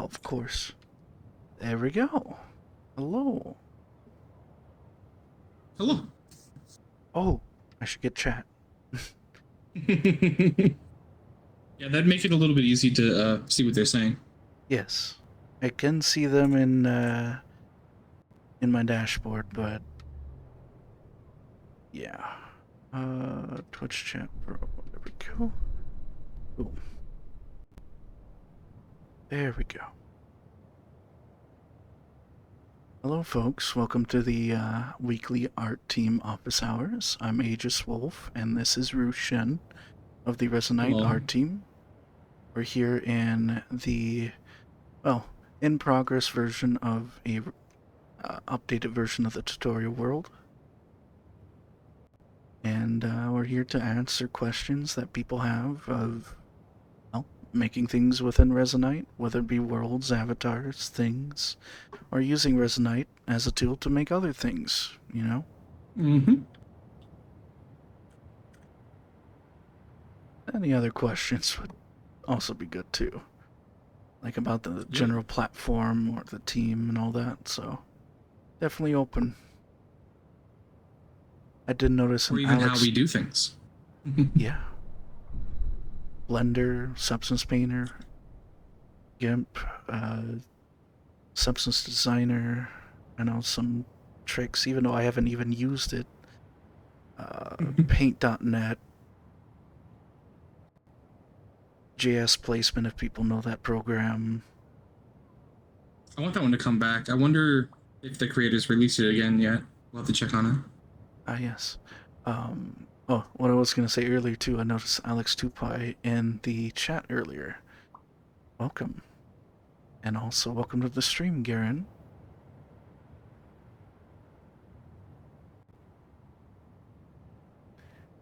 Of course. There we go. Hello. Hello. Oh, I should get chat. Yeah, that makes it a little bit easy to see what they're saying. Yes. I can see them in my dashboard, but yeah. Twitch chat bro. There we go. Boom. There we go. Hello, folks. Welcome to the weekly art team office hours. I'm Aegis Wolf, and this is Rushen of the Resonite Hello. art team. We're here in the, well, in progress version of a updated version of the tutorial world. And we're here to answer questions that people have of, well, making things within Resonite, whether it be worlds, avatars, things, or using Resonite as a tool to make other things, you know? Mm-hmm. Any other questions would also be good too. Like about the general platform or the team and all that, so definitely open. I did notice Or an even Alex. how we do things. Yeah. Blender, Substance Painter, GIMP, Substance Designer. I know some tricks, even though I haven't even used it. Paint.net, JS Placement, if people know that program. I want that one to come back. I wonder if the creators released it again yet. We'll have to check on it. Ah, yes. Oh, what I was going to say earlier, too, I noticed Alex Tupai in the chat earlier. Welcome. And also, welcome to the stream, Garen.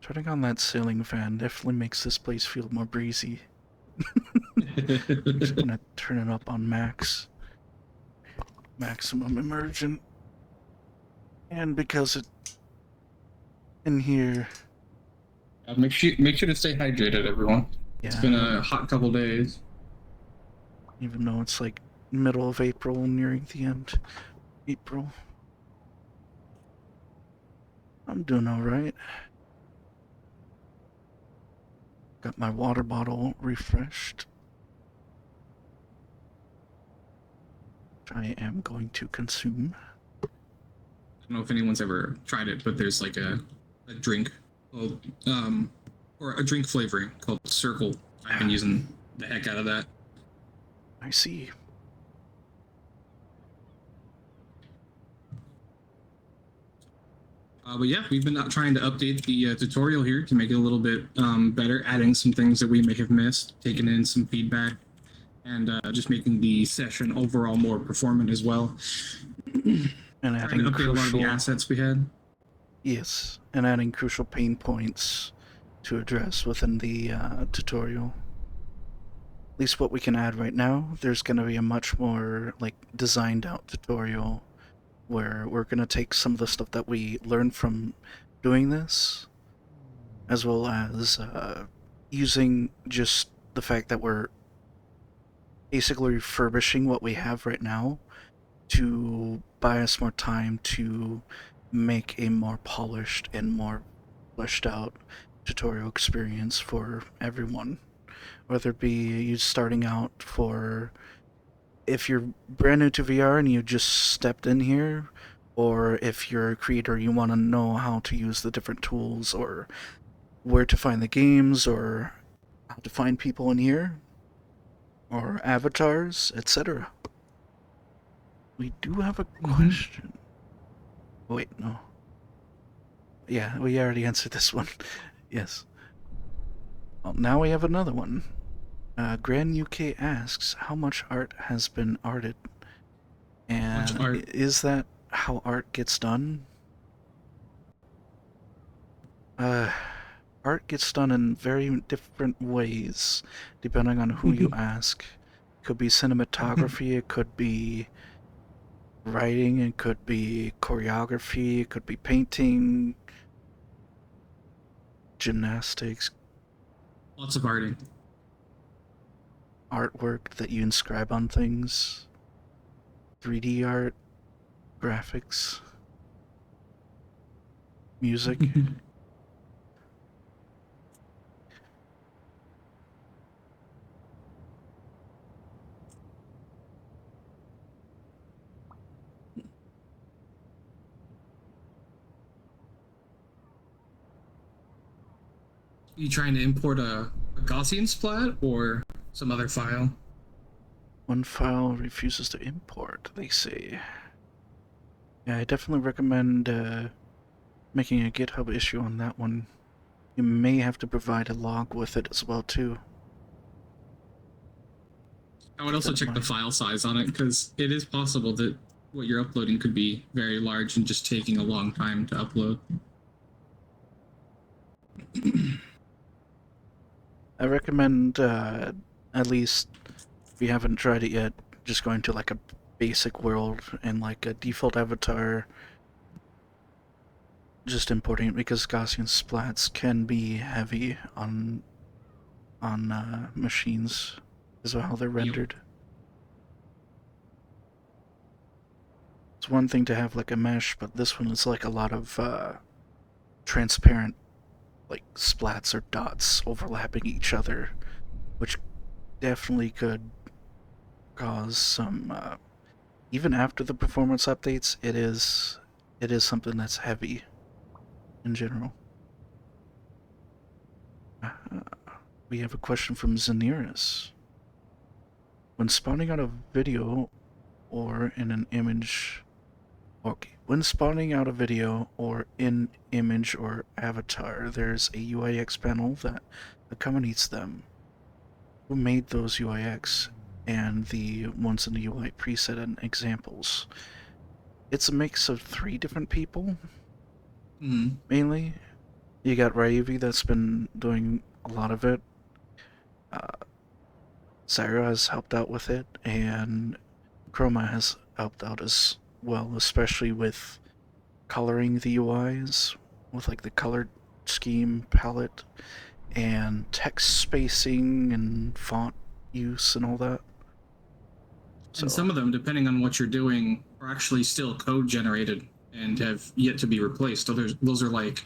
Turning on that ceiling fan definitely makes this place feel more breezy. I'm just gonna turn it up on max. Maximum immersion. And because it in here. Make sure to stay hydrated, everyone. Yeah, it's been a hot couple days. Even though it's like middle of April, nearing the end. April. I'm doing alright. Got my water bottle refreshed. Which I am going to consume. I don't know if anyone's ever tried it, but there's like a drink called, or a drink flavoring called Circle. I've been using the heck out of that. I see. But yeah, we've been trying to update the tutorial here to make it a little bit better, adding some things that we may have missed, taking in some feedback, and just making the session overall more performant as well. And adding update crucial, a lot of the assets we had. Yes, and adding crucial pain points to address within the tutorial. At least what we can add right now. There's going to be a much more like designed out tutorial where we're going to take some of the stuff that we learned from doing this, as well as using just the fact that we're basically refurbishing what we have right now to buy us more time to make a more polished and more fleshed out tutorial experience for everyone. Whether it be you starting out for, if you're brand new to VR and you just stepped in here, or if you're a creator, you want to know how to use the different tools, or where to find the games, or how to find people in here, or avatars, etc. We do have a question. Wait, no. Yeah, we already answered this one. Yes. Well, now we have another one. Grand UK asks, how much art has been arted? And is that how art gets done? Art gets done in very different ways, depending on who you ask. It could be cinematography, it could be writing, it could be choreography, it could be painting, gymnastics. Lots of arting. artwork that you inscribe on things, 3D art, graphics, music. You trying to import a Gaussian splat or some other file? One file refuses to import, they say. Yeah, I definitely recommend making a GitHub issue on that one. You may have to provide a log with it as well, too. I would also check the file size on it, because it is possible that what you're uploading could be very large and just taking a long time to upload. I recommend, at least, if you haven't tried it yet, just going to like a basic world and like a default avatar, just importing it, because Gaussian splats can be heavy on machines as well how they're rendered. Yep. It's one thing to have like a mesh, but this one is like a lot of transparent like splats or dots overlapping each other, which definitely could cause some even after the performance updates, it is something that's heavy in general. We have a question from Zaniris. When spawning out a video or in an image, okay, when spawning out a video or in image or avatar, there's a UIX panel that accompanies them. Who made those UIX and the ones in the UI preset and examples? It's a mix of 3 different people, mainly. You got Raivi that's been doing a lot of it. Sarah has helped out with it, and Chroma has helped out as well, especially with coloring the UIs with like the color scheme palette and text spacing and font use and all that. So. And some of them, depending on what you're doing, are actually still code generated and have yet to be replaced. So those are like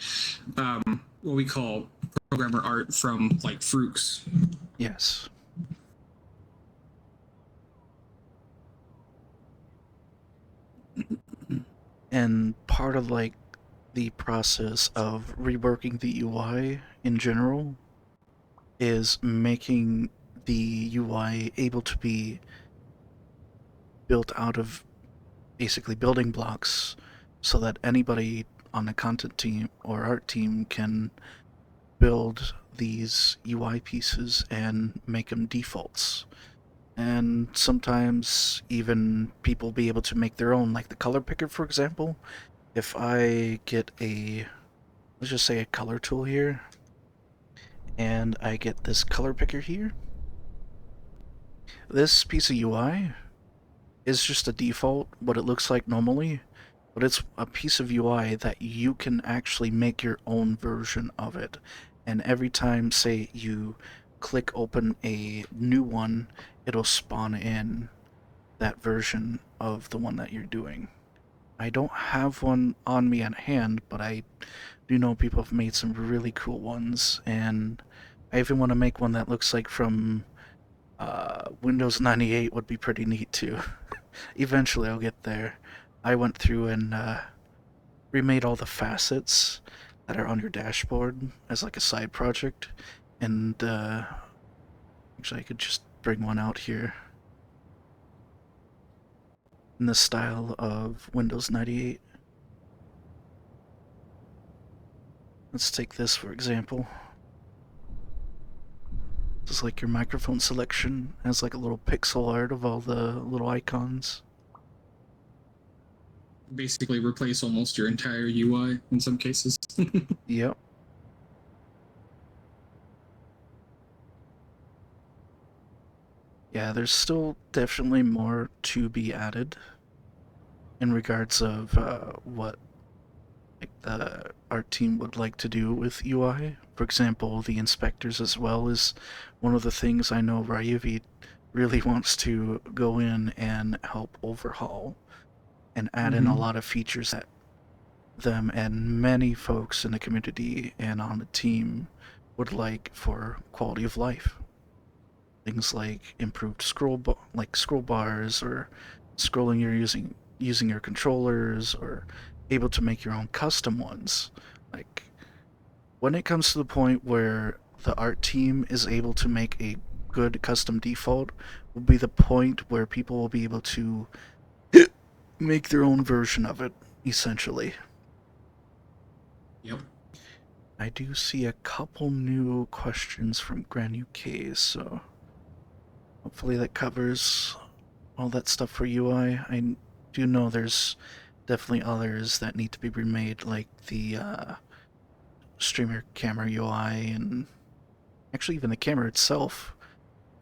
what we call programmer art from like Fruits. Yes. And part of like the process of reworking the UI in general is making the UI able to be built out of basically building blocks so that anybody on the content team or art team can build these UI pieces and make them defaults. And sometimes even people be able to make their own, like the color picker, for example. If I get a, let's just say a color tool here, and I get this color picker here, this piece of UI is just a default, what it looks like normally, but it's a piece of UI that you can actually make your own version of it. And every time, say, you click open a new one, it'll spawn in that version of the one that you're doing. I don't have one on me at hand, but I do know people have made some really cool ones, and I even want to make one that looks like from Windows 98 would be pretty neat too. Eventually I'll get there. I went through and remade all the facets that are on your dashboard as like a side project, and actually I could just bring one out here in the style of Windows 98. Let's take this for example. This is like your microphone selection, it has like a little pixel art of all the little icons. Basically replace almost your entire UI in some cases. Yep. Yeah, there's still definitely more to be added in regards of what like the art team would like to do with UI. For example, the inspectors as well is one of the things I know Raivi really wants to go in and help overhaul and add in a Mm-hmm. lot of features that them and many folks in the community and on the team would like for quality of life. Things like improved scroll bars, or scrolling you're using your controllers, or able to make your own custom ones. Like when it comes to the point where the art team is able to make a good custom default, will be the point where people will be able to make their own version of it, essentially. Yep. I do see a couple new questions from Gran UK, so hopefully that covers all that stuff for UI. I do know there's definitely others that need to be remade, like the streamer camera UI, and actually even the camera itself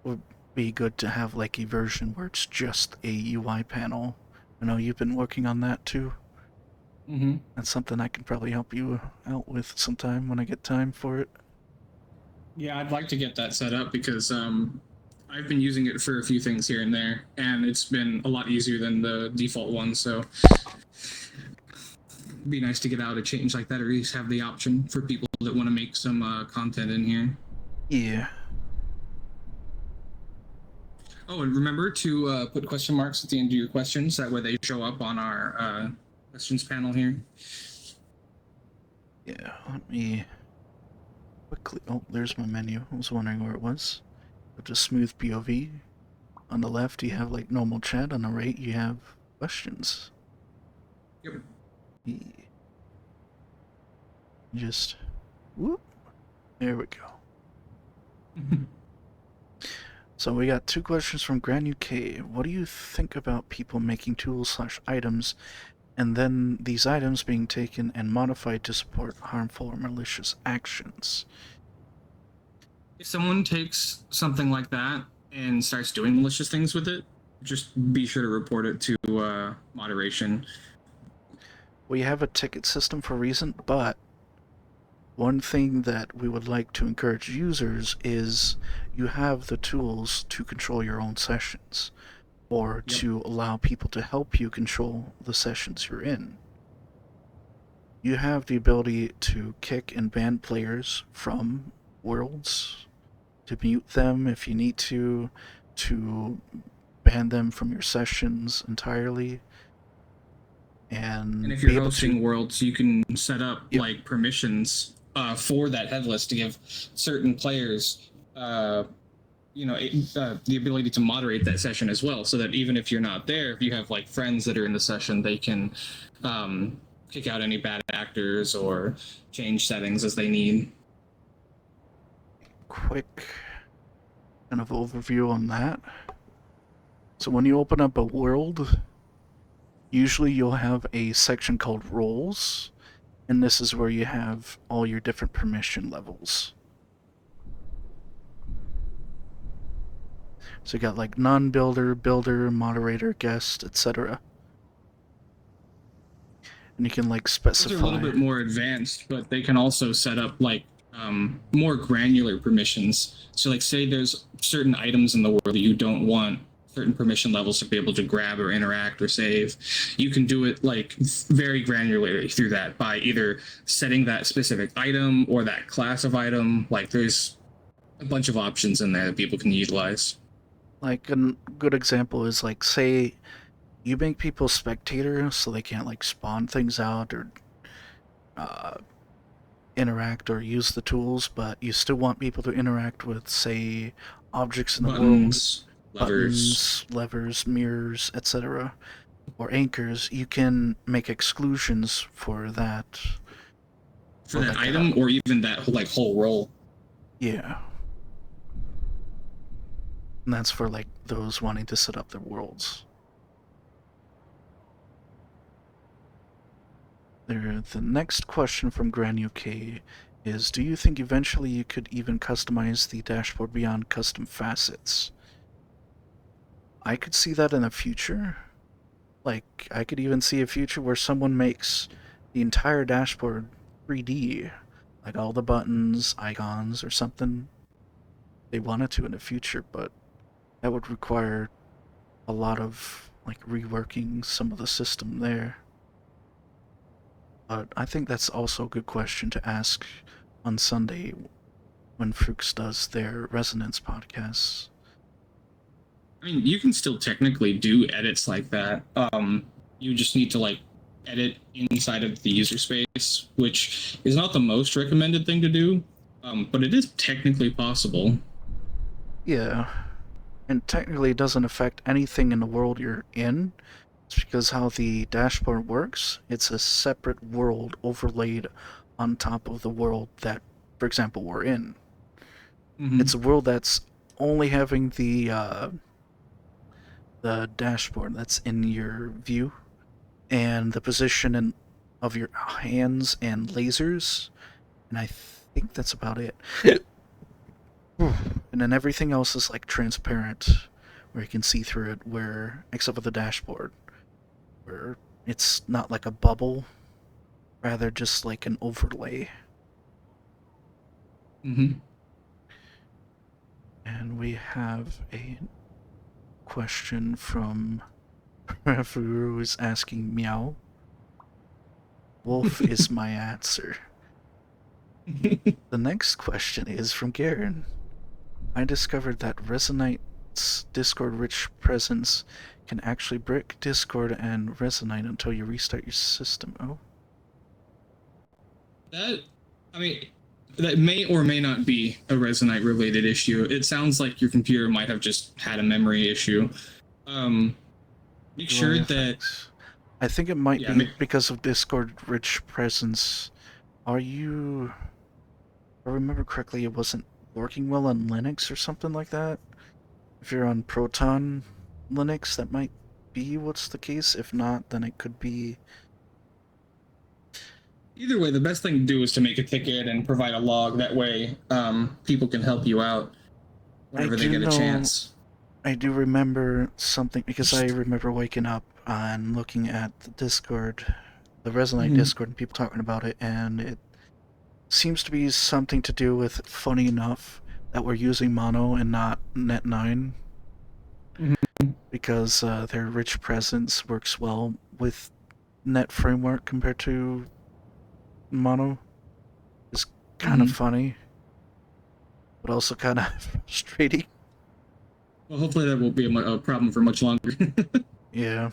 would be good to have like a version where it's just a UI panel. I know you've been working on that too. Mm-hmm. That's something I can probably help you out with sometime when I get time for it. Yeah, I'd like to get that set up because I've been using it for a few things here and there, and it's been a lot easier than the default one. So it'd be nice to get out a change like that, or at least have the option for people that want to make some content in here. Yeah. Oh, and remember to put question marks at the end of your questions. That way they show up on our questions panel here. Yeah, let me quickly. Oh, there's my menu. I was wondering where it was. Go to smooth POV. On the left, you have like normal chat. On the right, you have questions. Yep. Just whoop. There we go. So we got two questions from Gran UK. What do you think about people making tools/items and then these items being taken and modified to support harmful or malicious actions? If someone takes something like that and starts doing malicious things with it, just be sure to report it to moderation. We have a ticket system for a reason, but one thing that we would like to encourage users is you have the tools to control your own sessions, or Yep. to allow people to help you control the sessions you're in. You have the ability to kick and ban players from worlds, to mute them if you need to ban them from your sessions entirely, And and if be you're able to. hosting worlds, you can set up Yep. like permissions for that head list to give certain players, the ability to moderate that session as well, so that even if you're not there, if you have like friends that are in the session, they can kick out any bad actors or change settings as they need. Quick kind of overview on that. So when you open up a world, usually you'll have a section called roles, and this is where you have all your different permission levels. So you got like non-builder, builder, moderator, guest, etc. And you can like Those are a little specify. bit more advanced, but they can also set up like more granular permissions. So, like, say there's certain items in the world that you don't want certain permission levels to be able to grab or interact or save. You can do it like very granularly through that by either setting that specific item or that class of item. Like, there's a bunch of options in there that people can utilize. Like a good example is like, say you make people spectators so they can't like spawn things out or uh, interact or use the tools, but you still want people to interact with, say, objects in the world, Buttons, levers. buttons, levers, mirrors, etc., or anchors. You can make exclusions for that. For Or that like, item or even that like whole role. yeah. And that's for like those wanting to set up their worlds. The next question from Gran UK is, do you think eventually you could even customize the dashboard beyond custom facets? I could see that in the future. Like, I could even see a future where someone makes the entire dashboard 3D, like all the buttons, icons, or something. They wanted to in the future, but that would require a lot of like reworking some of the system there. But I think that's also a good question to ask on Sunday when Fuchs does their Resonance podcasts. I mean, you can still technically do edits like that. You just need to like edit inside of the user space, which is not the most recommended thing to do, but it is technically possible. Yeah, and technically it doesn't affect anything in the world you're in. It's because how the dashboard works, it's a separate world overlaid on top of the world that, for example, we're in. It's Mm-hmm. a world that's only having the dashboard that's in your view and the position of your hands and lasers, and I think that's about it. And then everything else is like transparent, where you can see through it, where except for the dashboard, where it's not like a bubble, rather just like an overlay. Mm-hmm. And we have a question from Furu is asking Meow. Wolf is my answer. The next question is from Garen. I discovered that Resonite's Discord rich presence can actually brick Discord and Resonite until you restart your system. Oh. That, I mean, that may or may not be a Resonite related issue. It sounds like your computer might have just had a memory issue. Um, make sure that, I think it might yeah, be because of Discord rich presence. Are you. If I remember correctly, it wasn't working well on Linux or something like that? If you're on Proton Linux, that might be what's the case. If not, then it could be. either way, the best thing to do is to make a ticket and provide a log. That way, people can help you out whenever they get a chance. I do remember something because I remember waking up and looking at the Discord, the Resonate Discord, and people talking about it, and it seems to be something to do with, funny enough, that we're using Mono and not Net9 because their rich presence works well with Net framework compared to Mono. It's kind of funny, but also kind of frustrating. Well, hopefully that won't be a problem for much longer. Yeah.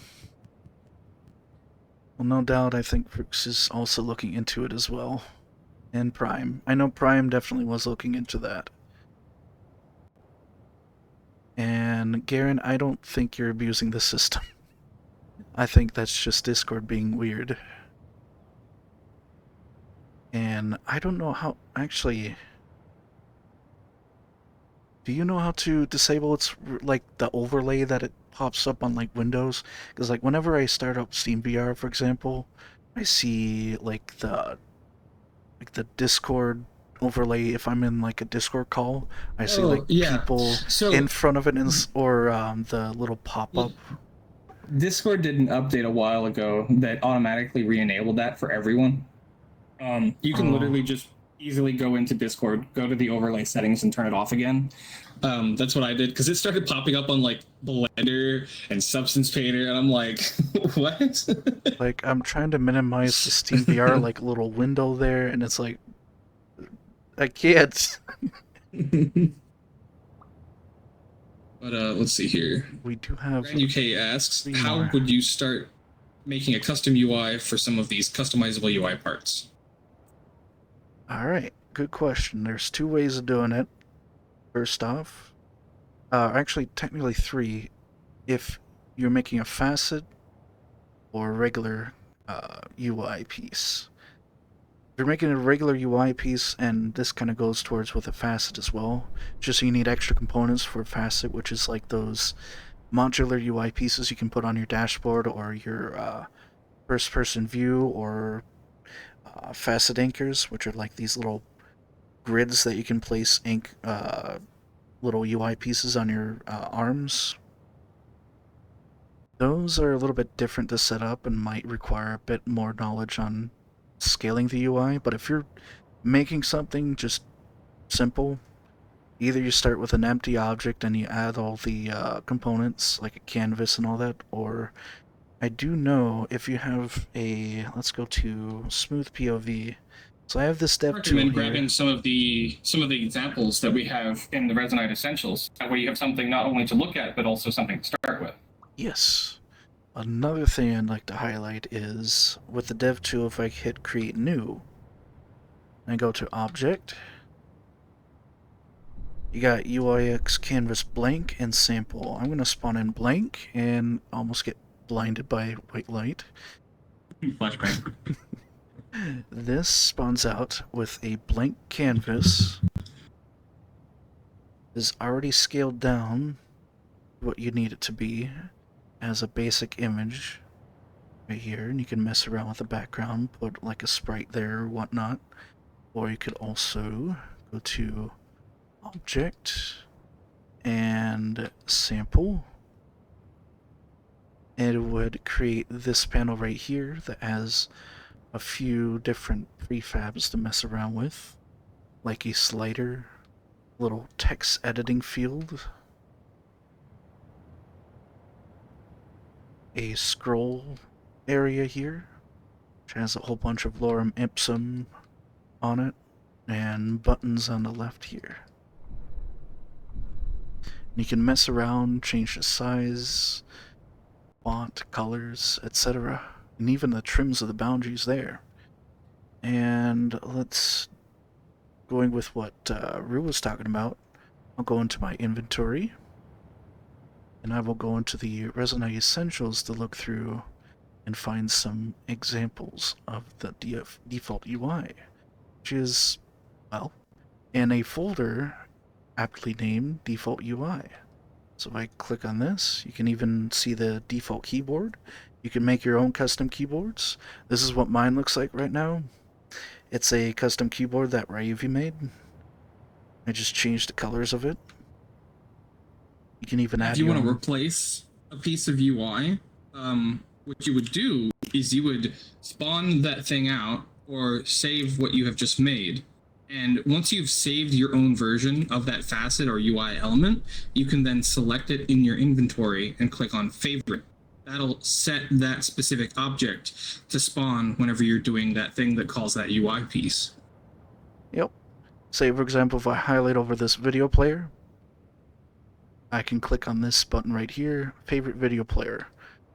Well, no doubt, I think Brooks is also looking into it as well. And Prime. I know Prime definitely was looking into that. And Garen, I don't think you're abusing the system. I think that's just Discord being weird. And I don't know how. Actually, do you know how to disable its like the overlay that it pops up on like Windows? Because like whenever I start up SteamVR, for example, I see like the Discord overlay. If I'm in like a Discord call, I see like people in front of it, or the little pop-up. Discord did an update a while ago that automatically re-enabled that for everyone. You can literally just easily go into Discord, go to the overlay settings, and turn it off again. That's what I did because it started popping up on like Blender and Substance Painter, and I'm like, what? Like I'm trying to minimize the SteamVR like little window there, and it's like I can't. But let's see here. We do have. Grand UK asks, how would you start making a custom UI for some of these customizable UI parts? All right, good question. There's two ways of doing it. First off, actually, technically three. If you're making a facet or a regular UI piece. If you're making a regular UI piece, and this kind of goes towards with a facet as well, just so you need extra components for a facet, which is like those modular UI pieces you can put on your dashboard or your first-person view, or facet anchors, which are like these little grids that you can place little UI pieces on your arms. Those are a little bit different to set up and might require a bit more knowledge on scaling the UI, but if you're making something just simple, Either you start with an empty object and you add all the components, like a canvas and all that, or I do know if you have a, let's go to smooth POV. So I have this dev tool Recommend here. grabbing some of the examples that we have in the Resonite Essentials. That way you have something not only to look at, but also something to start with. Yes. Another thing I'd like to highlight is with the dev tool, if I hit create new, and I go to object, you got UIX canvas blank and sample. I'm going to spawn in blank and almost get blinded by white light. Flashbang. This spawns out with a blank canvas. Is already scaled down what you need it to be as a basic image right here, and you can mess around with the background, put like a sprite there or whatnot. Or you could also go to object and sample, and it would create this panel right here that has a few different prefabs to mess around with, like a slider, little text editing field, a scroll area here, which has a whole bunch of lorem ipsum on it, and buttons on the left here. You can mess around, change the size, font, colors, etc. And even the trims of the boundaries there. And let's, going with what Rue was talking about, I'll go into my inventory, and I will go into the Resonite Essentials to look through and find some examples of the default UI, which is, well, in a folder aptly named default UI. So if I click on this, you can even see the default keyboard. You can make your own custom keyboards. This is what mine looks like right now. It's a custom keyboard that Ryuvi made. I just changed the colors of it. You can even add. If you want to replace a piece of UI, what you would do is you would spawn that thing out or save what you have just made. And once you've saved your own version of that facet or UI element, you can then select it in your inventory and click on favorite. That'll set that specific object to spawn whenever you're doing that thing that calls that UI piece. Yep. Say, for example, if I highlight over this video player, I can click on this button right here, favorite video player.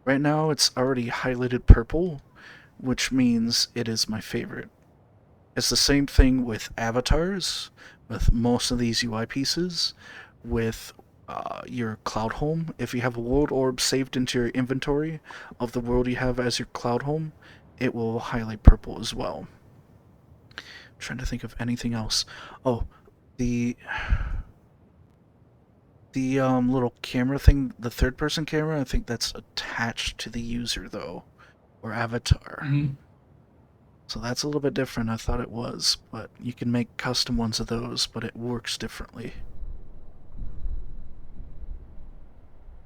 Right now it's already highlighted purple, which means it is my favorite. It's the same thing with avatars, with most of these UI pieces, with your cloud home. If you have a world orb saved into your inventory of the world you have as your cloud home, it will highlight purple as well. I'm trying to think of anything else. Oh, the little camera thing, the third person camera, I think that's attached to the user though, or avatar. Mm-hmm. So that's a little bit different. I thought it was, but you can make custom ones of those, but it works differently.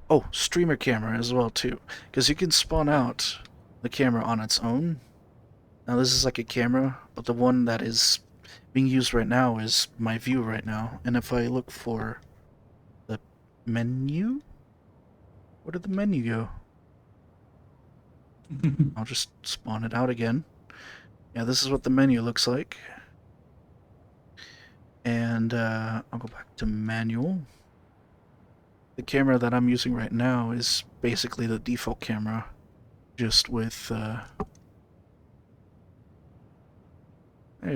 Oh, streamer camera as well too, because you can spawn out the camera on its own. Now this is like a camera, but the one that is being used right now is my view right now. And if I look for the menu, where did the menu go? I'll just spawn it out again. Yeah, this is what the menu looks like. And I'll go back to manual. The camera that I'm using right now is basically the default camera, just with there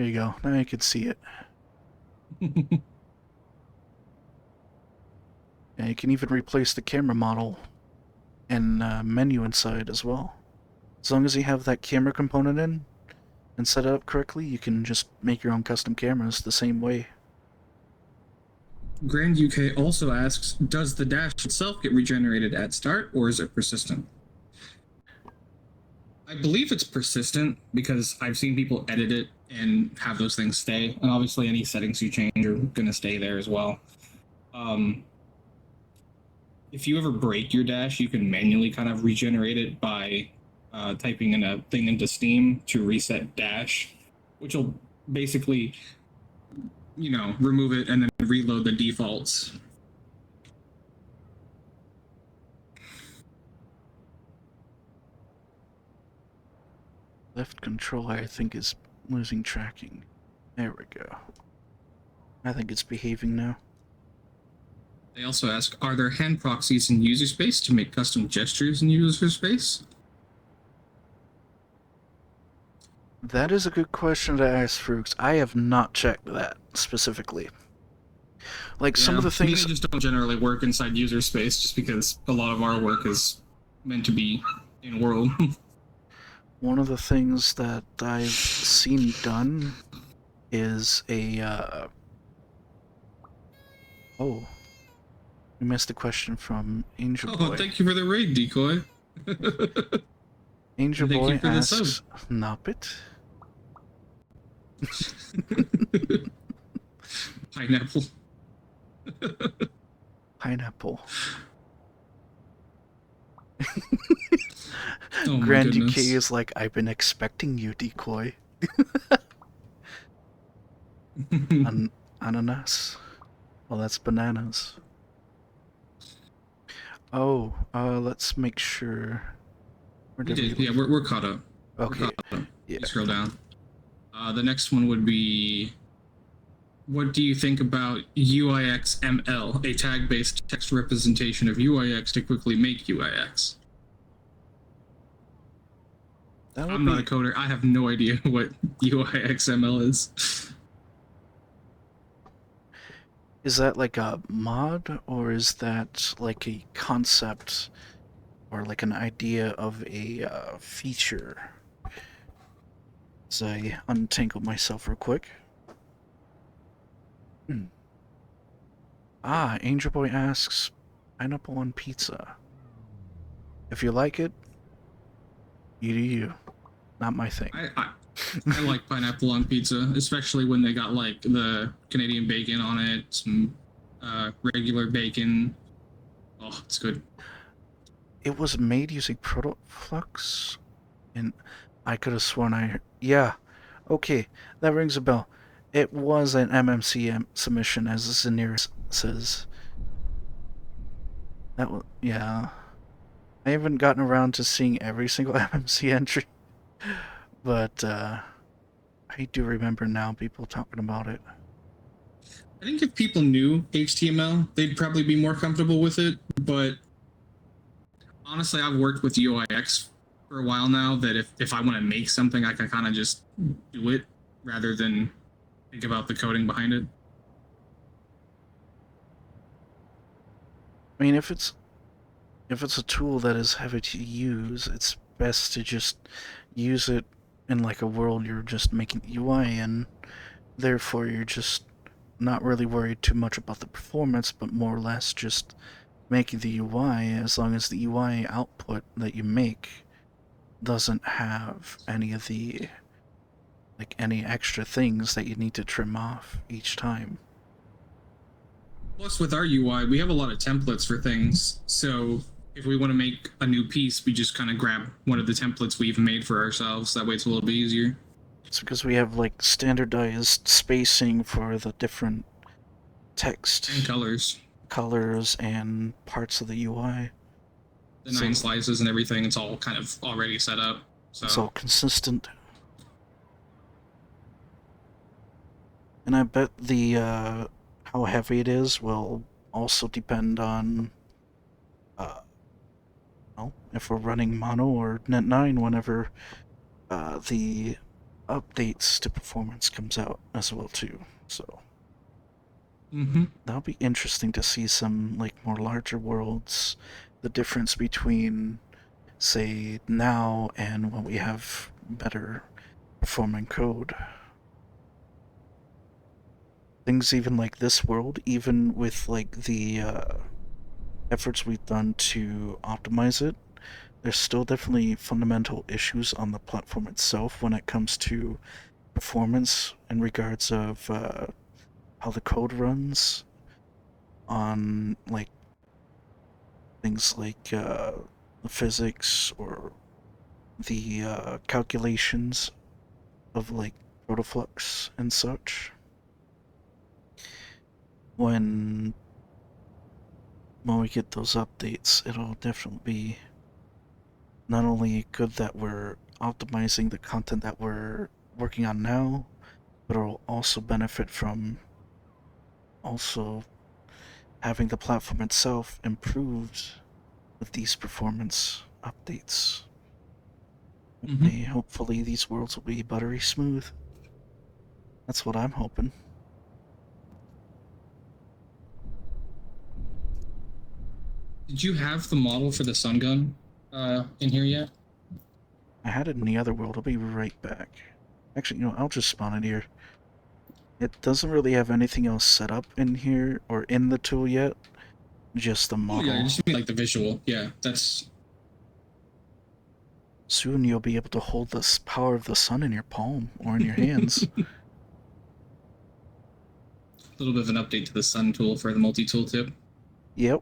you go. Now you can see it. And you can even replace the camera model and menu inside as well. As long as you have that camera component in and set it up correctly, you can just make your own custom cameras the same way. Grand UK also asks, does the dash itself get regenerated at start, or is it persistent? I believe it's persistent because I've seen people edit it and have those things stay. And obviously any settings you change are going to stay there as well. If you ever break your dash, you can manually kind of regenerate it by typing in a thing into Steam to reset dash, which will basically, remove it and then reload the defaults. Left controller, I think, is losing tracking. There we go. I think it's behaving now. They also ask, are there hand proxies in user space to make custom gestures in user space? That is a good question to ask, Fruix. I have not checked that specifically. Like, some of the things... they just don't generally work inside user space just because a lot of our work is meant to be in world. One of the things that I've seen done is a, Oh. We missed a question from Angel Boy. Oh, thank you for the raid, Decoy. Angel Boy asks, Noppet? Pineapple. Pineapple. Oh Grand UK is like, I've been expecting you, Decoy. Ananas. Well, that's bananas. Oh, let's make sure. We're caught up. Okay. Yeah. Scroll down. The next one would be, what do you think about UIX-ML, a tag-based text representation of UIX to quickly make UIX? I'm not a coder. I have no idea what UIX-ML is. Is that like a mod, or is that like a concept, or like an idea of a feature? As I untangle myself real quick. Angel Boy asks, pineapple on pizza. If you like it, you do you. Not my thing. I like pineapple on pizza, especially when they got like the Canadian bacon on it, some regular bacon. Oh, it's good. It was made using Protoflux, and I could have sworn yeah, okay, that rings a bell. It was an MMC submission, as Zanir says. Yeah. I haven't gotten around to seeing every single MMC entry, but I do remember now people talking about it. I think if people knew HTML, they'd probably be more comfortable with it, but honestly, I've worked with UIX for a while now, that if I want to make something, I can kind of just do it rather than think about the coding behind it. I mean, if it's a tool that is heavy to use, it's best to just use it in like a world you're just making the UI in. Therefore, you're just not really worried too much about the performance, but more or less just making the UI, as long as the UI output that you make doesn't have any of the, like, any extra things that you need to trim off each time. Plus, with our UI, we have a lot of templates for things, so if we want to make a new piece, we just kind of grab one of the templates we've made for ourselves. That way it's a little bit easier. It's because we have like standardized spacing for the different text and colors and parts of the UI. The 9 slices and everything, it's all kind of already set up. So it's all consistent. And I bet the how heavy it is will also depend on well, if we're running mono or net9 whenever the updates to performance comes out as well too. So that'll be interesting to see some like more larger worlds, the difference between say now and when we have better performing code. Things even like this world, even with like the efforts we've done to optimize it, there's still definitely fundamental issues on the platform itself when it comes to performance in regards of how the code runs on like things like the physics or the calculations of like protoflux and such. when we get those updates, it'll definitely be not only good that we're optimizing the content that we're working on now, but it'll also benefit from also having the platform itself improved with these performance updates. Mm-hmm. Hopefully these worlds will be buttery smooth. That's what I'm hoping. Did you have the model for the sun gun in here yet? I had it in the other world. I'll be right back. Actually, I'll just spawn it here. It doesn't really have anything else set up in here or in the tool yet. Just the Oh yeah, I model. just mean like the visual. Yeah, that's Soon you'll be able to hold the power of the sun in your palm or in your hands. a little bit of an update to the sun tool for the multi-tool tip. Yep.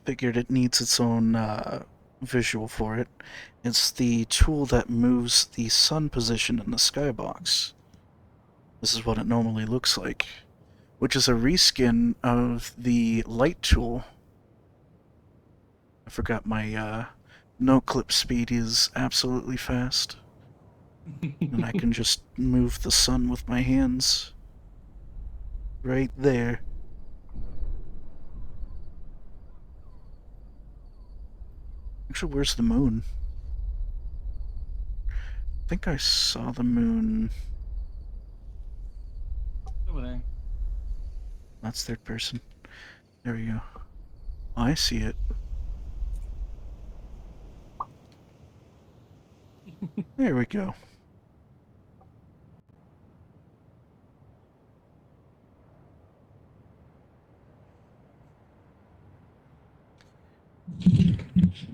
Figured it needs its own visual for it. It's the tool that moves the sun position in the skybox. This is what it normally looks like, which is a reskin of the light tool. I forgot my no clip speed is absolutely fast, and I can just move the sun with my hands right there. Actually, where's the moon? I think I saw the moon. Over there. That's third person. There we go. I see it. There we go.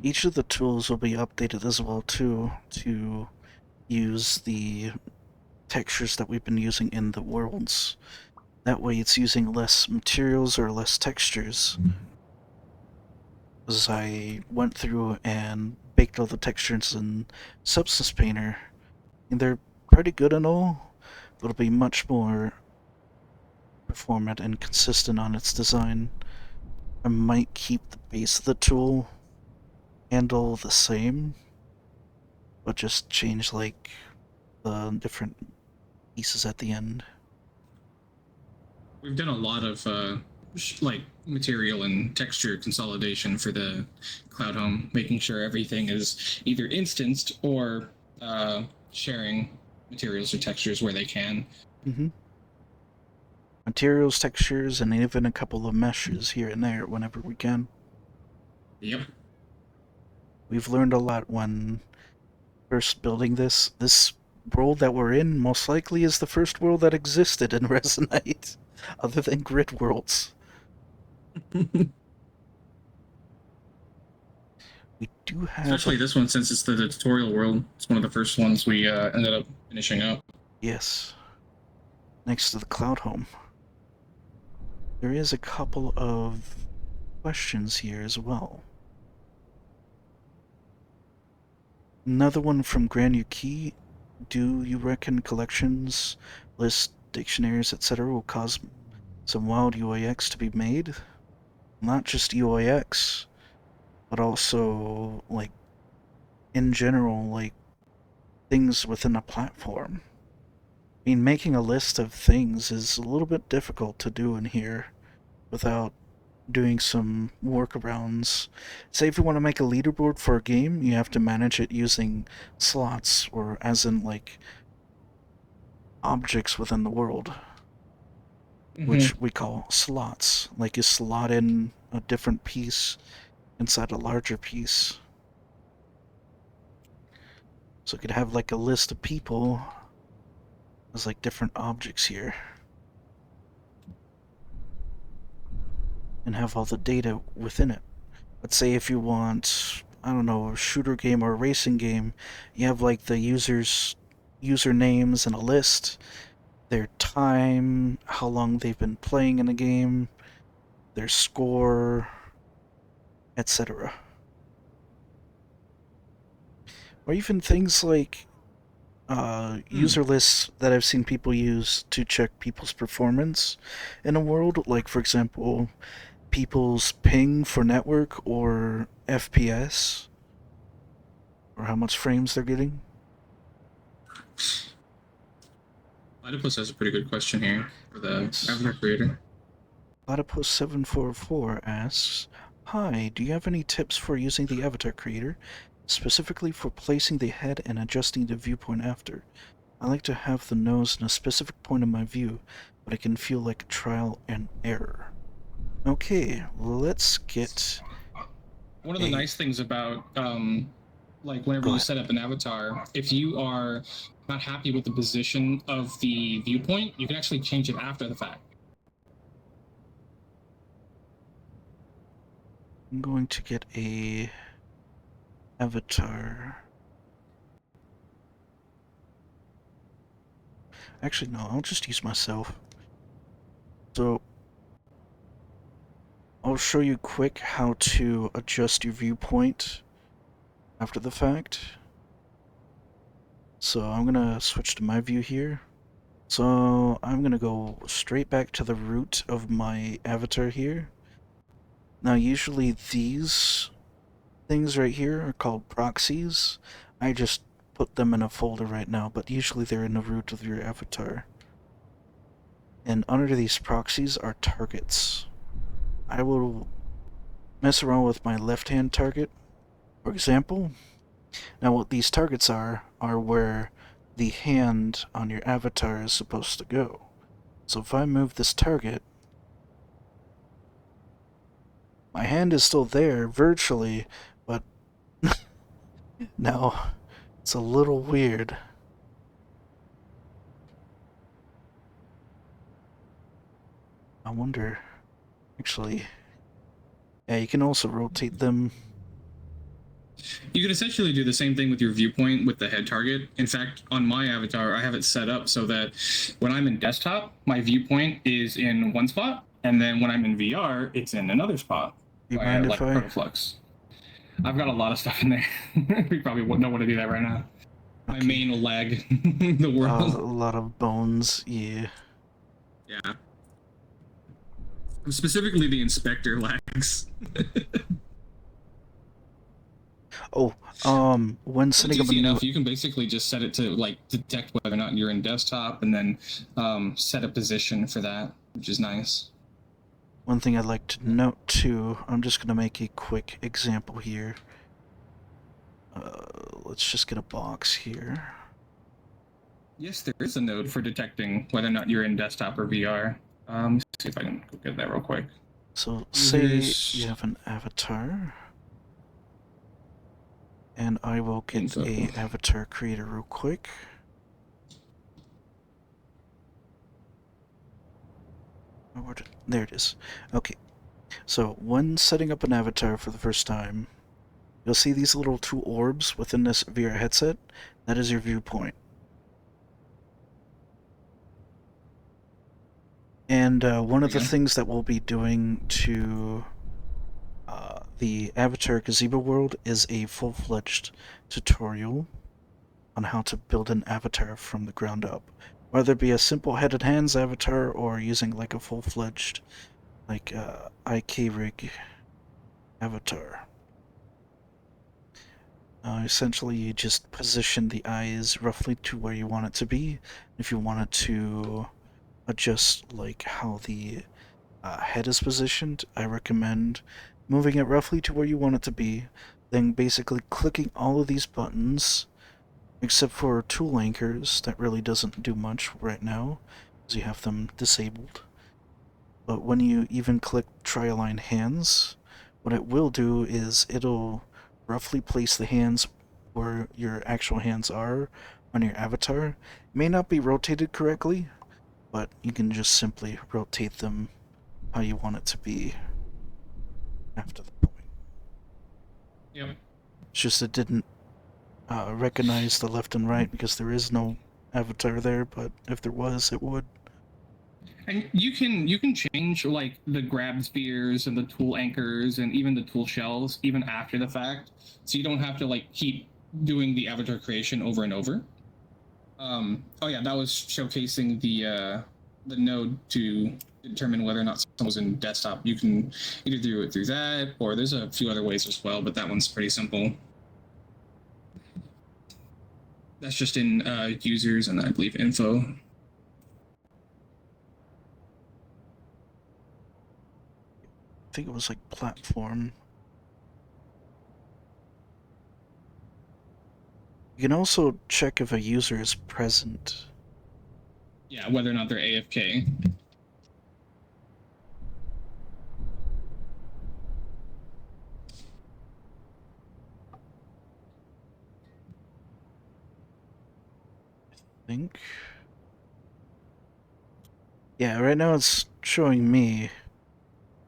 Each of the tools will be updated as well too to use the textures that we've been using in the worlds. That way it's using less materials or less textures. As I went through and baked all the textures in Substance Painter, and they're pretty good and all, but it'll be much more performant and consistent on its design. I might keep the base of the tool handle the same, but just change like the different pieces at the end. We've done a lot of like material and texture consolidation for the Cloud Home, making sure everything is either instanced or sharing materials or textures where they can. Mm-hmm. Materials, textures, and even a couple of meshes here and there whenever we can. Yep. We've learned a lot when first building this. This world that we're in most likely is the first world that existed in Resonite, other than grid worlds. We do have Especially this one, since it's the tutorial world. It's one of the first ones we ended up finishing up. yes, next to the cloud home. There is a couple of questions here as well. Another one from Granuki. Do you reckon collections, lists, dictionaries, etc. will cause some wild UIX to be made? Not just UIX, but also, like, in general, like, things within a platform. I mean, making a list of things is a little bit difficult to do in here without doing some workarounds. Say if you want to make a leaderboard for a game, you have to manage it using slots, or as in, like, objects within the world, which we call slots. Like, you slot in a different piece inside a larger piece. So you could have, like, a list of people as, like, different objects here, and have all the data within it. Let's say if you want, I don't know, a shooter game or a racing game, you have, like, the usernames and a list, their time, how long they've been playing in a game, their score, etc. Or even things like user lists that I've seen people use to check people's performance in a world. Like, for example, people's ping for network or FPS, or how much frames they're getting. Platypus has a pretty good question here for the Yes. avatar creator. Platypus744 asks, "Hi, do you have any tips for using the avatar creator, specifically for placing the head and adjusting the viewpoint after? I like to have the nose in a specific point of my view, but it can feel like a trial and error." Okay, let's get One of the a... nice things about like whenever Go you ahead. set up an avatar, if you are not happy with the position of the viewpoint, you can actually change it after the fact. I'm going to get a avatar. Actually, no, I'll just use myself. So, I'll show you quick how to adjust your viewpoint after the fact. So I'm gonna switch to my view here. So I'm gonna go straight back to the root of my avatar here. Now usually these things right here are called proxies. I just put them in a folder right now, but usually they're in the root of your avatar. And under these proxies are targets. I will mess around with my left-hand target, for example. Now what these targets are where the hand on your avatar is supposed to go. So if I move this target, my hand is still there virtually, but now it's a little weird. I wonder, actually, yeah, you can also rotate them. You can essentially do the same thing with your viewpoint with the head target. In fact, on my avatar, I have it set up so that when I'm in desktop, my viewpoint is in one spot, and then when I'm in VR, it's in another spot. Do you mind if Like I... Protoflux. I've got a lot of stuff in there. We probably wouldn't know what to do that right now. My Okay. main will lag the A world. lot of bones, yeah. Yeah. Specifically, the inspector lags. Oh, when It's setting up a easy new... enough. You can basically just set it to like detect whether or not you're in desktop, and then set a position for that, which is nice. One thing I'd like to note too, I'm just gonna make a quick example here. Let's just get a box here. Yes, there is a node for detecting whether or not you're in desktop or VR. Let's see if I can go get that real quick. So Users. say you have an avatar, and I will get a avatar creator real quick. There it is. Okay, so when setting up an avatar for the first time, you'll see these little two orbs within this VR headset. That is your viewpoint. And one of the things that we'll be doing to the Avatar Gazebo world is a full-fledged tutorial on how to build an avatar from the ground up. Whether it be a simple head and hands avatar or using like a full-fledged like IK rig avatar. Essentially, you just position the eyes roughly to where you want it to be. If you wanted to adjust like how the head is positioned, I recommend moving it roughly to where you want it to be, then basically clicking all of these buttons, except for tool anchors. That really doesn't do much right now, because you have them disabled. But when you even click try align hands, what it will do is it'll roughly place the hands where your actual hands are on your avatar. It may not be rotated correctly, but you can just simply rotate them how you want it to be after the point. Yep. It's just it didn't recognize the left and right because there is no avatar there, but if there was, it would. And you can change like the grab spheres and the tool anchors and even the tool shells even after the fact, so you don't have to like keep doing the avatar creation over and over. Oh yeah, that was showcasing the node to determine whether or not someone was in desktop. You can either do it through that, or there's a few other ways as well, but that one's pretty simple. That's just in users and I believe info. I think it was like platform. You can also check if a user is present. Yeah, whether or not they're AFK. I think. Yeah, right now it's showing me,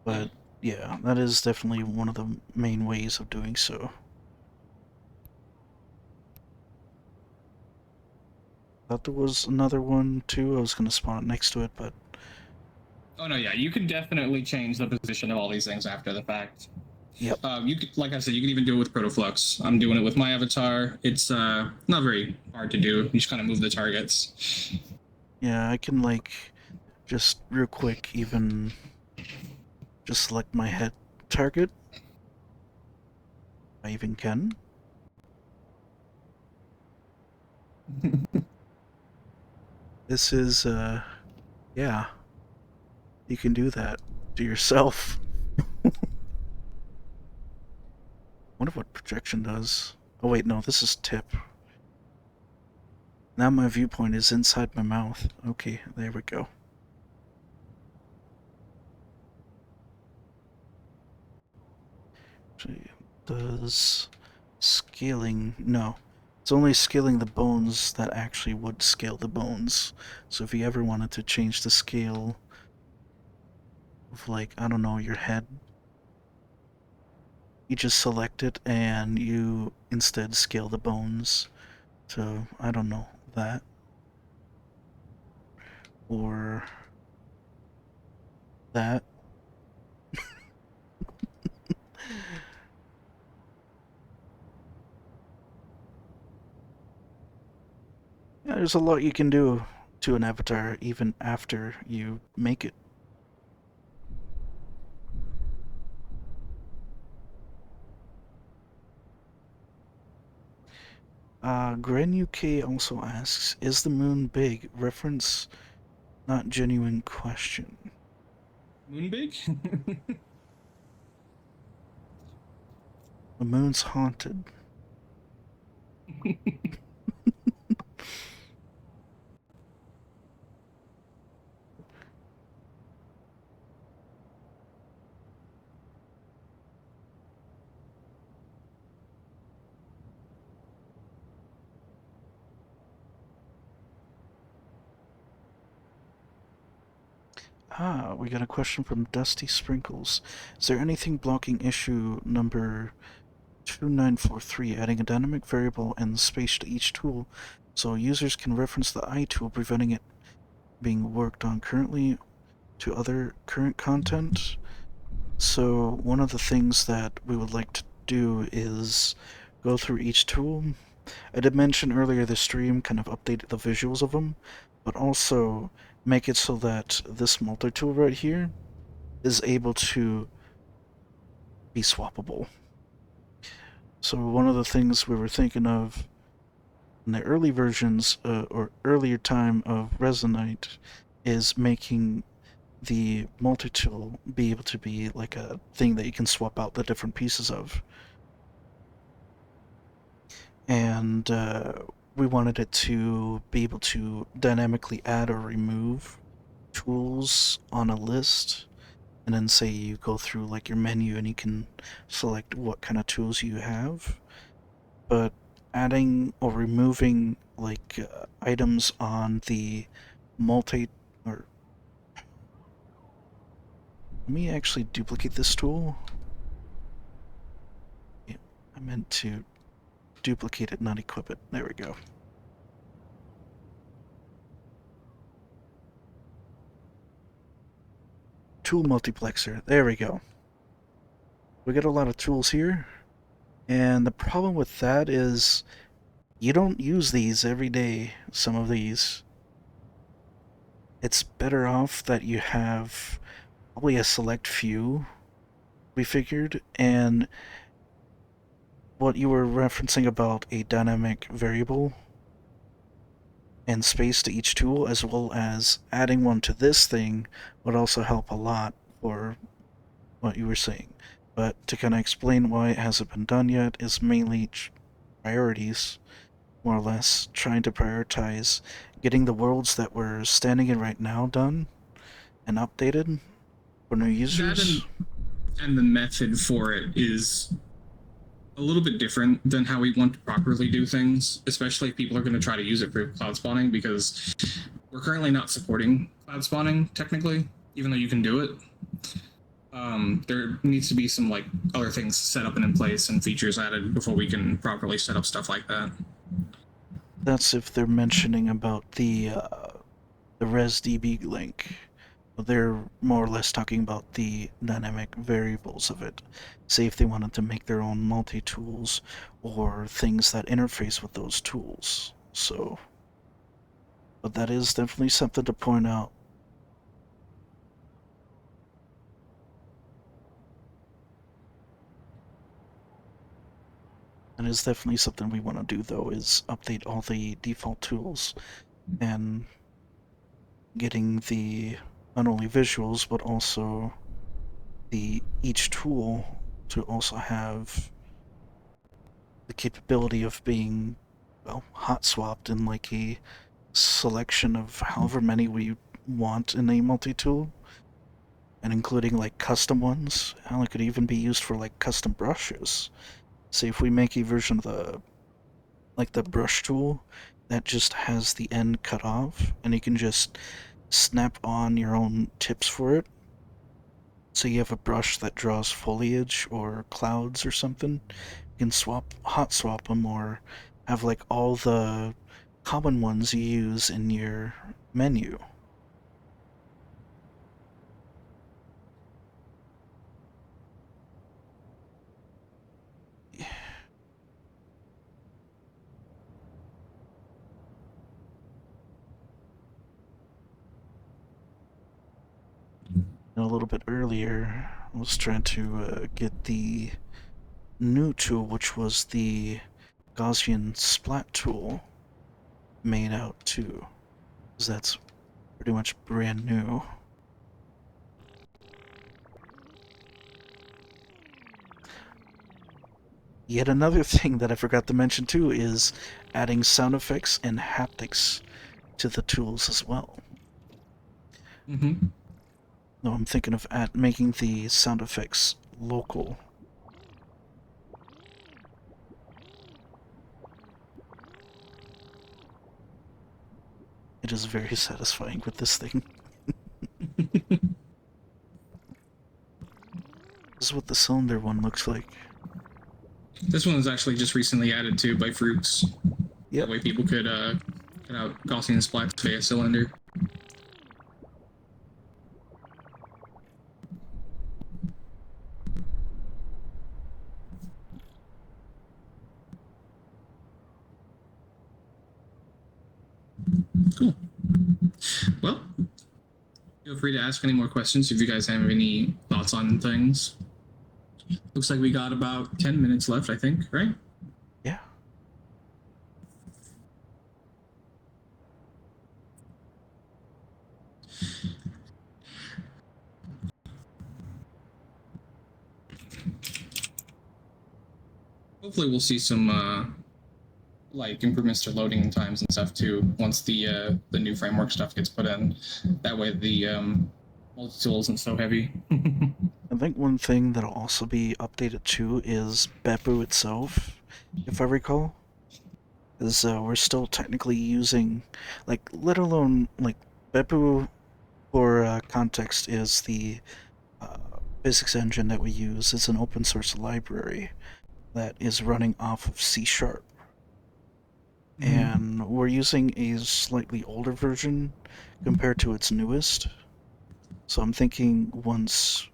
but yeah, that is definitely one of the main ways of doing so. Thought there was another one too. I was gonna spawn it next to it, but Oh no, yeah, you can definitely change the position of all these things after the fact. yep. You could, like I said, you can even do it with Protoflux. I'm doing it with my avatar. It's not very hard to do. You just kind of move the targets. Yeah, I can like just real quick even just select my head target. I even can. This is yeah, you can do that to yourself. Wonder what projection does. Oh wait, no, this is tip. Now my viewpoint is inside my mouth. Okay, there we go. Does scaling... No. It's only scaling the bones that actually would scale the bones. So if you ever wanted to change the scale of, like, I don't know, your head, you just select it and you instead scale the bones to, I don't know, that. Or that. Yeah, there's a lot you can do to an avatar even after you make it. Gren UK also asks, is the moon big? Reference, not genuine question. Moonbig? The moon's haunted. We got a question from Dusty Sprinkles. Is there anything blocking issue number 2943, adding a dynamic variable and space to each tool so users can reference the I tool, preventing it being worked on currently to other current content? So one of the things that we would like to do is go through each tool. I did mention earlier the stream kind of updated the visuals of them, but also make it so that this multi-tool right here is able to be swappable. So one of the things we were thinking of in the early versions or earlier time of Resonite is making the multi-tool be able to be like a thing that you can swap out the different pieces of. And we wanted it to be able to dynamically add or remove tools on a list, and then say you go through like your menu and you can select what kind of tools you have. But adding or removing like items on the multi or let me actually duplicate this tool. Yeah, I meant to duplicate it, not equip it. There we go. Tool multiplexer. There we go. We got a lot of tools here. And the problem with that is You don't use these every day, some of these. It's better off that you have probably a select few, we figured, and what you were referencing about a dynamic variable and space to each tool, as well as adding one to this thing, would also help a lot for what you were saying. But to kind of explain why it hasn't been done yet is mainly priorities, more or less, trying to prioritize getting the worlds that we're standing in right now done and updated for new That users. and the method for it is a little bit different than how we want to properly do things, especially if people are going to try to use it for cloud spawning, because we're currently not supporting cloud spawning technically, even though you can do it. There needs to be some like other things set up and in place and features added before we can properly set up stuff like that. That's if they're mentioning about the ResDB link. They're more or less talking about the dynamic variables of it. Say if they wanted to make their own multi-tools or things that interface with those tools. So, but that is definitely something to point out. That is definitely something we want to do though, is update all the default tools and getting the not only visuals but also the each tool to also have the capability of being, well, hot swapped in like a selection of however many we want in a multi-tool, and including like custom ones. Hell, it could even be used for like custom brushes. Say if we make a version of the brush tool that just has the end cut off and you can just snap on your own tips for it. So you have a brush that draws foliage or clouds or something. You can hot swap them, or have like all the common ones you use in your menu. A little bit earlier, I was trying to get the new tool, which was the Gaussian splat tool, made out too, because that's pretty much brand new. Yet another thing that I forgot to mention too is adding sound effects and haptics to the tools as well. Mm-hmm. No, I'm thinking of making the sound effects local. It is very satisfying with this thing. This is what the cylinder one looks like. This one was actually just recently added to by Fruits. Yep. That way people could cut out Gaussian splats via cylinder. Cool. Well, feel free to ask any more questions if you guys have any thoughts on things. Looks like we got about 10 minutes left, I think, right? Yeah. Hopefully we'll see some like improvements to loading times and stuff too once the new framework stuff gets put in. That way the multi-tool isn't so heavy. I think one thing that'll also be updated too is Beppu itself, if I recall. Because we're still technically using, like, let alone, like, Beppu for context is the uh, physics engine that we use. It's an open source library that is running off of C Sharp. And we're using a slightly older version compared to its newest. So I'm thinking once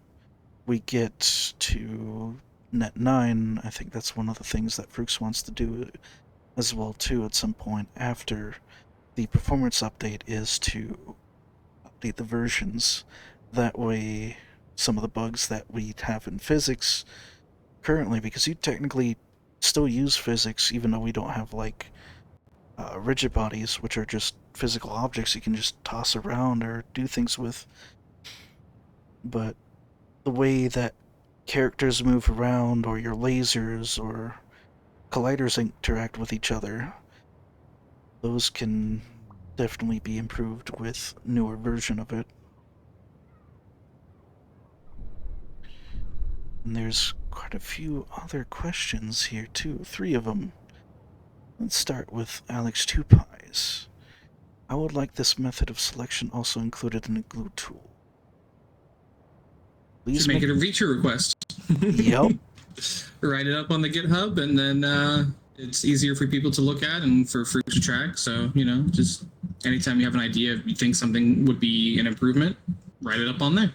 we get to Net 9, I think that's one of the things that Fruix wants to do, as well too at some point after the performance update is to update the versions. That way, some of the bugs that we have in physics currently, because you technically still use physics even though we don't have like rigid bodies, which are just physical objects you can just toss around or do things with. But the way that characters move around, or your lasers, or colliders interact with each other, those can definitely be improved with newer version of it. And there's quite a few other questions here too, 3 of them. Let's start with Alex Two Pies. I would like this method of selection also included in a glue tool. Should Please make make it a feature request. Yep. Write it up on the GitHub, and then it's easier for people to look at and for fruit to track. So, just anytime you have an idea, you think something would be an improvement, write it up on there.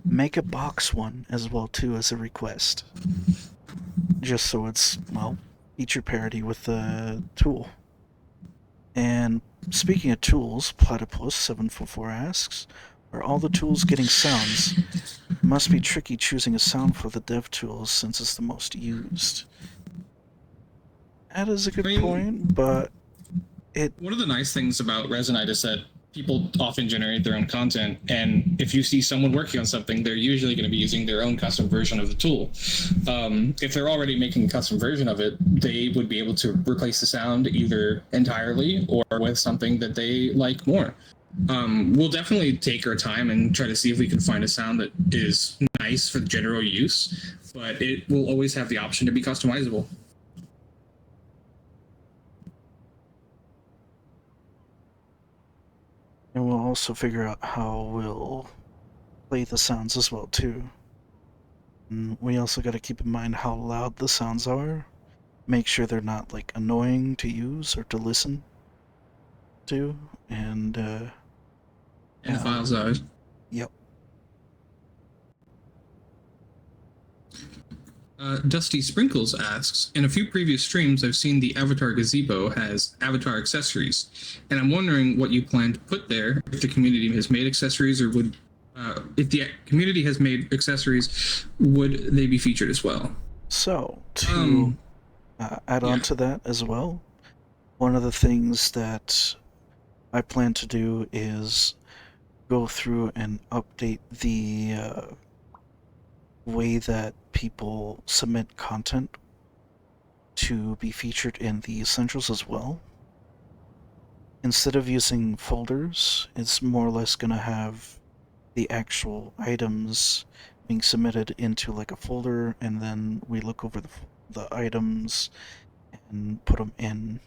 Make a box one as well too as a request. Just so it's, well, feature parity with the tool. And speaking of tools, Platypus744 asks, are all the tools getting sounds? It must be tricky choosing a sound for the dev tools since it's the most used. That is a good point, but one of the nice things about Resonite is that people often generate their own content, and if you see someone working on something, they're usually going to be using their own custom version of the tool. If they're already making a custom version of it, they would be able to replace the sound either entirely or with something that they like more. We'll definitely take our time and try to see if we can find a sound that is nice for general use, but it will always have the option to be customizable. And we'll also figure out how we'll play the sounds as well too. And we also got to keep in mind how loud the sounds are. Make sure they're not like annoying to use or to listen to. And the file size. Yep. Dusty Sprinkles asks, in a few previous streams, I've seen the Avatar Gazebo has Avatar accessories, and I'm wondering what you plan to put there if the community has made accessories, or would, if the community has made accessories, would they be featured as well? So, to add on to that as well, one of the things that I plan to do is go through and update the way that people submit content to be featured in the essentials as well. Instead of using folders, it's more or less going to have the actual items being submitted into like a folder, and then we look over the items and put them in,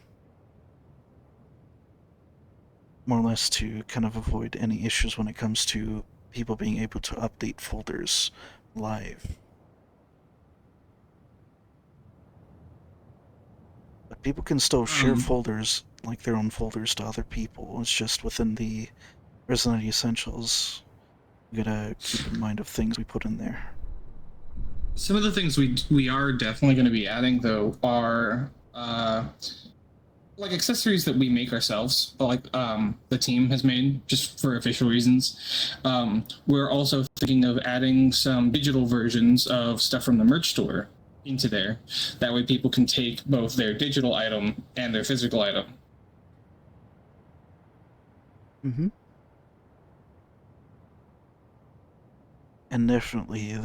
more or less to kind of avoid any issues when it comes to people being able to update folders live. But people can still share folders, like their own folders, to other people. It's just within the Resonite Essentials. We gotta keep in mind of things we put in there. Some of the things we are definitely going to be adding, though, are like accessories that we make ourselves, like the team has made just for official reasons. We're also thinking of adding some digital versions of stuff from the merch store into there. That way people can take both their digital item and their physical item. Mm-hmm. And definitely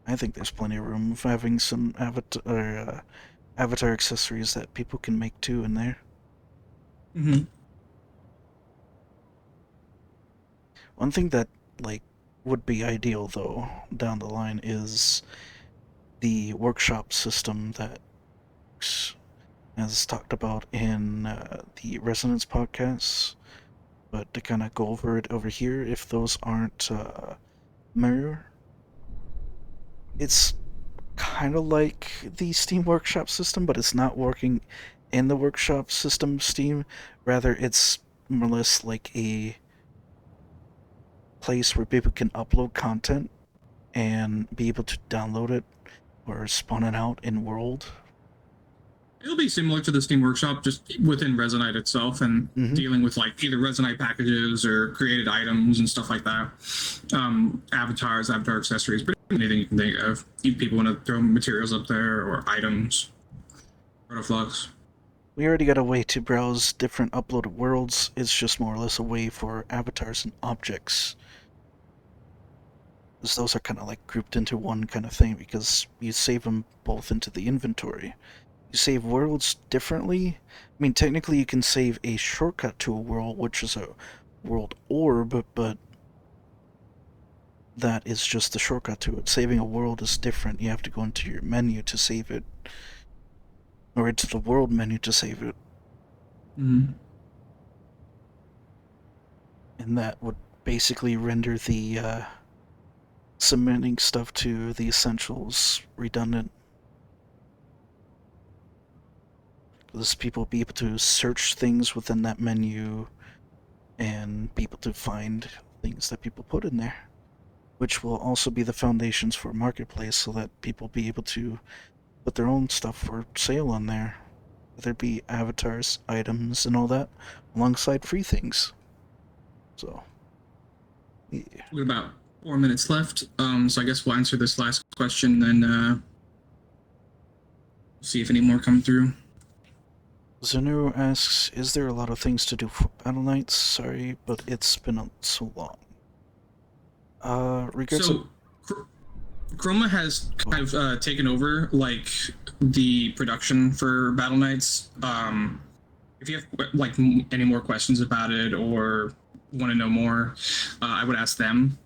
I think there's plenty of room for having some avatar accessories that people can make too in there. Mm-hmm. One thing that would be ideal though down the line is the workshop system that as talked about in the Resonance podcasts, but to kind of go over it over here, if those aren't mirror, it's kind of like the Steam Workshop system, but it's not working in the Workshop system Steam. Rather, it's more or less like a place where people can upload content and be able to download it or spawn it out in world. It'll be similar to the Steam Workshop, just within Resonite itself, and Mm-hmm. dealing with like either Resonite packages or created items and stuff like that. Avatars, avatar accessories, pretty much anything you can think of. If people want to throw materials up there or items, Protoflux. We already got a way to browse different uploaded worlds. It's just more or less a way for avatars and objects. Because those are kind of like grouped into one kind of thing because you save them both into the inventory. You save worlds differently. I mean, technically, you can save a shortcut to a world, which is a world orb, but that is just the shortcut to it. Saving a world is different. You have to go into your menu to save it, or into the world menu to save it. Mm. And that would basically render the submitting stuff to the essentials redundant. Because people will be able to search things within that menu and be able to find things that people put in there, which will also be the foundations for Marketplace so that people be able to put their own stuff for sale on there, whether it be avatars, items, and all that, alongside free things. So, yeah. We have about 4 minutes left, so I guess we'll answer this last question, then see if any more come through. Zenu asks, is there a lot of things to do for Battle Knights? Sorry, but it's been so long. Regards So, Chroma has kind of taken over like the production for Battle Knights. If you have like any more questions about it or want to know more, I would ask them.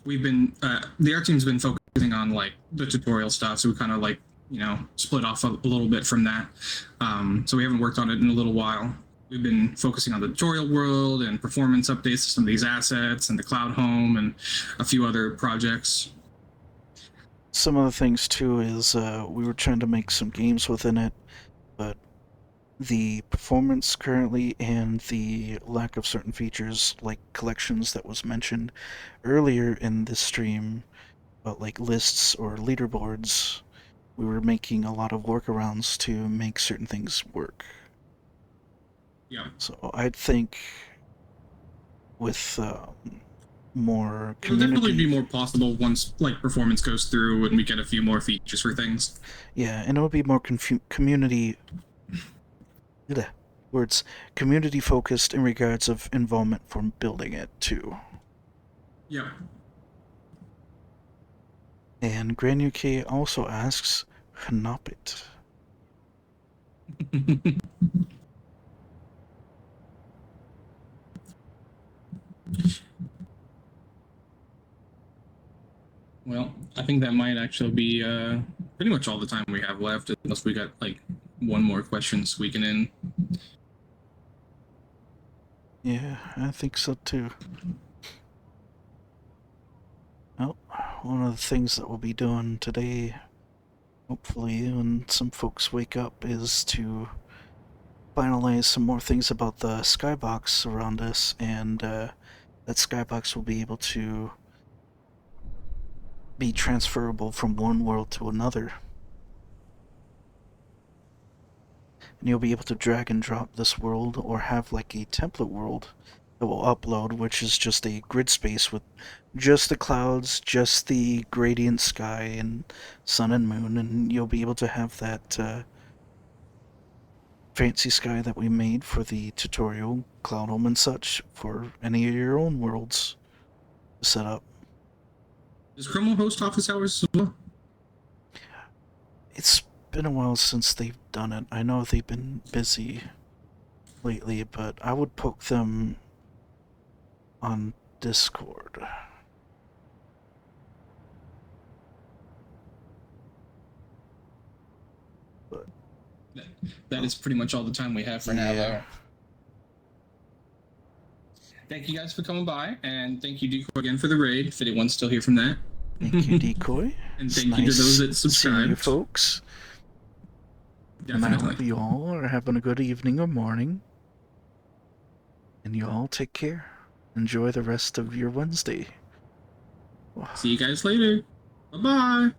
We've been the art team's been focusing on like the tutorial stuff, so we kind of like split off a little bit from that. So we haven't worked on it in a little while. We've been focusing on the tutorial world and performance updates to some of these assets and the cloud home and a few other projects. some of the things too is we were trying to make some games within it, but the performance currently and the lack of certain features like collections that was mentioned earlier in this stream about like lists or leaderboards, we were making a lot of workarounds to make certain things work. Yeah. So I think with more It'll community, definitely be more possible once like performance goes through and we get a few more features for things. yeah, and it will be more community words community focused in regards of involvement from building it too. Yeah. And GranUK also asks, Hnopit. Well, I think that might actually be pretty much all the time we have left, unless we got like one more question squeaking in. Yeah, I think so too. Well, one of the things that we'll be doing today, hopefully, when some folks wake up, is to finalize some more things about the skybox around us, and that skybox will be able to be transferable from one world to another. And you'll be able to drag and drop this world or have like a template world that will upload, which is just a grid space with just the clouds, just the gradient sky and sun and moon, and you'll be able to have that fancy sky that we made for the tutorial, cloud home and such, for any of your own worlds to set up. Does Chroma host office hours as well? It's been a while since they've done it. I know they've been busy lately, but I would poke them on Discord. But that is pretty much all the time we have for now, yeah. though. Thank you guys for coming by, and thank you, Decoy, again for the raid, if anyone's still here from that. Thank you, Decoy. And thank you to those that subscribed. Seeing you folks. Definitely. And I hope you all are having a good evening or morning. And you all take care. Enjoy the rest of your Wednesday. See you guys later. Bye-bye.